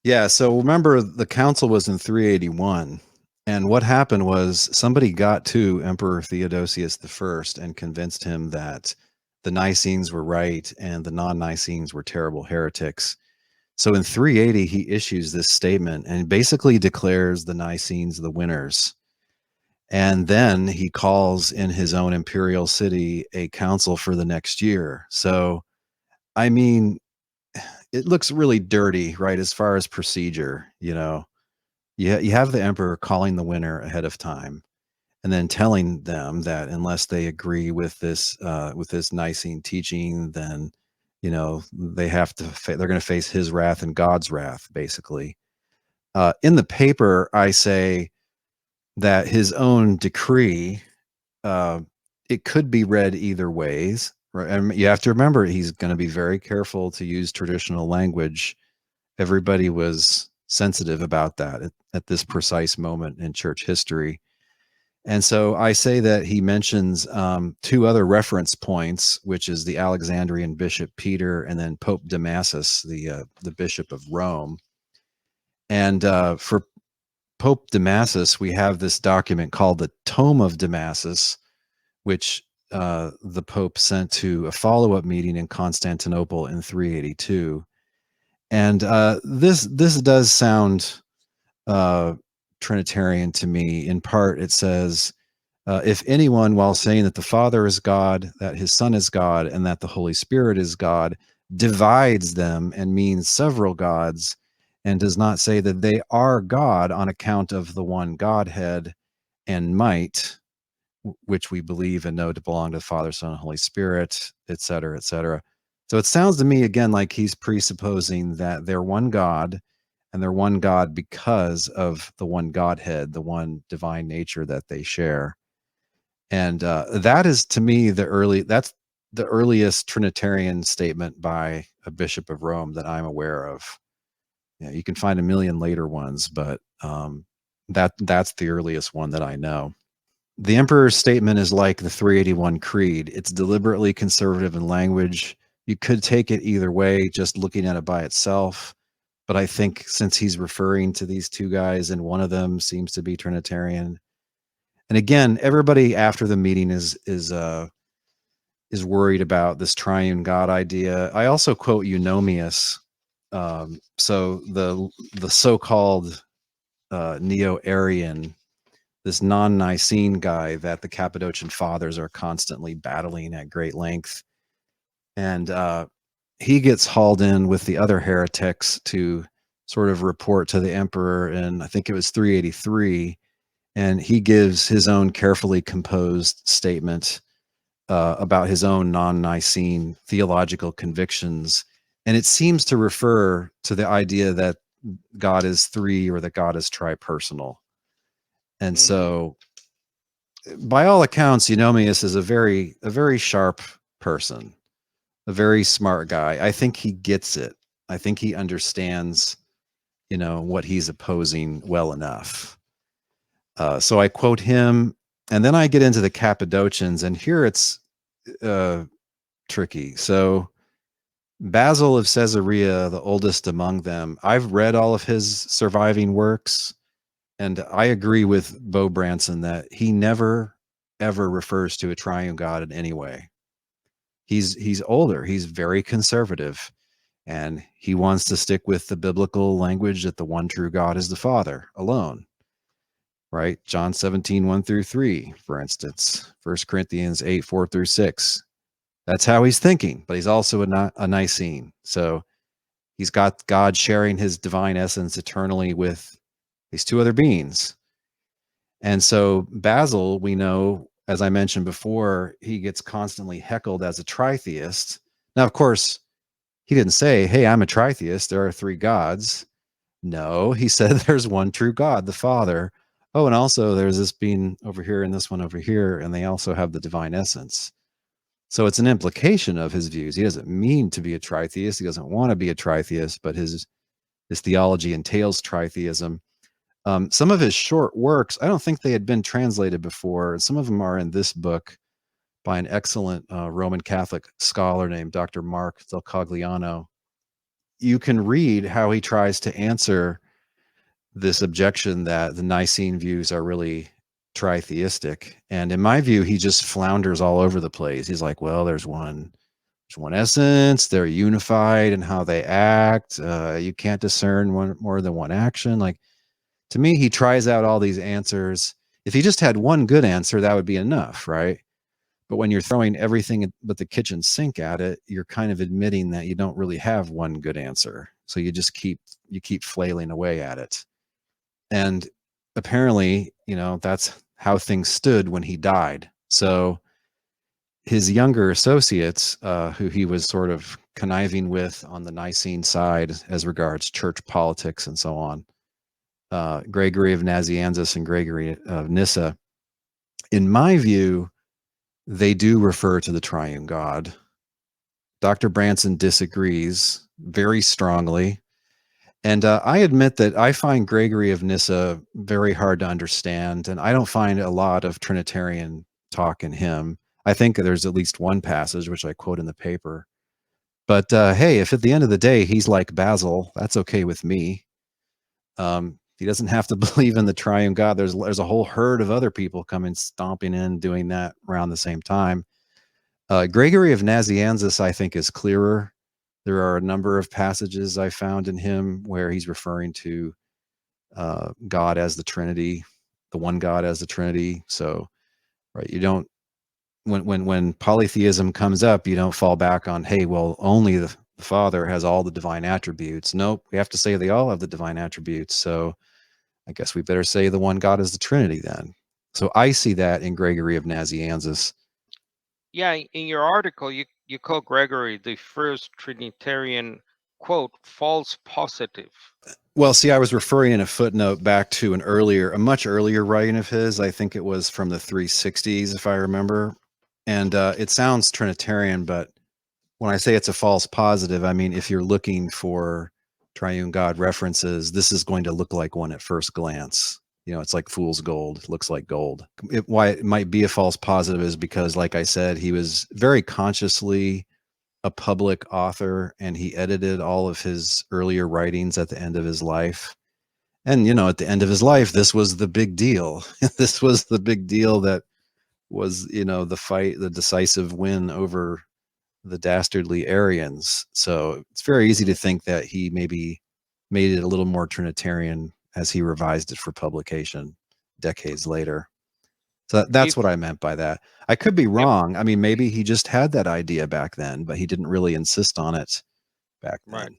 Yeah, so remember the council was in 381, and what happened was somebody got to Emperor Theodosius I and convinced him that the Nicenes were right and the non-Nicenes were terrible heretics. So in 380, he issues this statement and basically declares the Nicenes the winners. And then he calls in his own imperial city a council for the next year. So, I mean, it looks really dirty, right? As far as procedure, you have the emperor calling the winner ahead of time and then telling them that unless they agree with this Nicene teaching, then they have to they're going to face his wrath and God's wrath, basically. In the paper, I say that his own decree, uh, it could be read either ways, right? And you have to remember he's going to be very careful to use traditional language. Everybody was sensitive about that at this precise moment in church history. And so I say that he mentions two other reference points, which is the Alexandrian Bishop Peter and then Pope Damasus, the Bishop of Rome. And for Pope Damasus, we have this document called the Tome of Damasus, which the Pope sent to a follow-up meeting in Constantinople in 382. And this does sound uh, Trinitarian to me. In part, it says, if anyone, while saying that the Father is God, that his Son is God, and that the Holy Spirit is God, divides them and means several gods, and does not say that they are God on account of the one Godhead and might, which we believe and know to belong to the Father, Son, and Holy Spirit, et cetera, et cetera. So it sounds to me again like he's presupposing that they're one God, and they're one God because of the one Godhead, the one divine nature that they share. And that is to me that's the earliest Trinitarian statement by a bishop of Rome that I'm aware of. You can find a million later ones, but that's the earliest one that I know. The emperor's statement is like the 381 creed. It's deliberately conservative in language. You could take it either way, just looking at it by itself. But I think since he's referring to these two guys and one of them seems to be Trinitarian, and again, everybody after the meeting is worried about this triune God idea. I also quote Eunomius. So the so-called Neo-Arian, this non-Nicene guy that the Cappadocian Fathers are constantly battling at great length, and he gets hauled in with the other heretics to sort of report to the emperor, and I think it was 383, and he gives his own carefully composed statement about his own non-Nicene theological convictions, and it seems to refer to the idea that God is three or that God is tripersonal. And so, by all accounts, Eunomius is a very sharp person, a very smart guy. I think he gets it. I think he understands, what he's opposing well enough. So I quote him, and then I get into the Cappadocians, and here it's tricky. So Basil of Caesarea, the oldest among them, I've read all of his surviving works, and I agree with Bo Branson that he never ever refers to a triune God in any way. He's older, he's very conservative, and he wants to stick with the biblical language that the one true God is the Father alone. Right? John 17, 1 through 3, for instance, 1 Corinthians 8, 4 through 6. That's how he's thinking, but he's also a Nicene. So he's got God sharing his divine essence eternally with these two other beings. And so Basil, we know, as I mentioned before, he gets constantly heckled as a tritheist. Now, of course, he didn't say, hey, I'm a tritheist. There are three gods. No, he said there's one true God, the Father. Oh, and also there's this being over here and this one over here, and they also have the divine essence. So it's an implication of his views. He doesn't mean to be a tritheist. He doesn't want to be a tritheist, but his theology entails tritheism. Some of his short works, I don't think they had been translated before. Some of them are in this book by an excellent Roman Catholic scholar named Dr. Mark Del Cogliano. you can read how he tries to answer this objection that the Nicene views are really tritheistic. And in my view, he just flounders all over the place. He's like, well, there's one essence, they're unified in how they act. You can't discern more than one action. Like, to me, he tries out all these answers. If he just had one good answer, that would be enough, right? But when you're throwing everything but the kitchen sink at it, you're kind of admitting that you don't really have one good answer. So you just keep flailing away at it. And apparently, that's how things stood when he died. So his younger associates, who he was sort of conniving with on the Nicene side as regards church politics and so on, Gregory of Nazianzus and Gregory of Nyssa, in my view, they do refer to the triune God. Dr. Branson disagrees very strongly. And I admit that I find Gregory of Nyssa very hard to understand, and I don't find a lot of Trinitarian talk in him. I think there's at least one passage, which I quote in the paper. But hey, if at the end of the day he's like Basil, that's okay with me. He doesn't have to believe in the triune God. There's a whole herd of other people coming stomping in doing that around the same time. Gregory of Nazianzus, I think, is clearer. There are a number of passages I found in him where he's referring to God as the Trinity, the one God as the Trinity. So, right, you don't when polytheism comes up, you don't fall back on, hey, well, only the Father has all the divine attributes. Nope, we have to say they all have the divine attributes. So, I guess we better say the one God is the Trinity then. So I see that in Gregory of Nazianzus. Yeah, in your article, you call Gregory the first Trinitarian, quote, false positive. Well, see, I was referring in a footnote back to a much earlier writing of his. I think it was from the 360s, if I remember. And it sounds Trinitarian, but when I say it's a false positive, I mean, if you're looking for triune God references, this is going to look like one at first glance. It's like fool's gold. It looks like gold. Why it might be a false positive is because, like I said, he was very consciously a public author, and he edited all of his earlier writings at the end of his life. And, at the end of his life, this was the big deal. This was the big deal that was, the fight, the decisive win over the dastardly Arians. So it's very easy to think that he maybe made it a little more Trinitarian as he revised it for publication decades later. So that's what I meant by that. I could be wrong. I mean, maybe he just had that idea back then, but he didn't really insist on it back then. Right.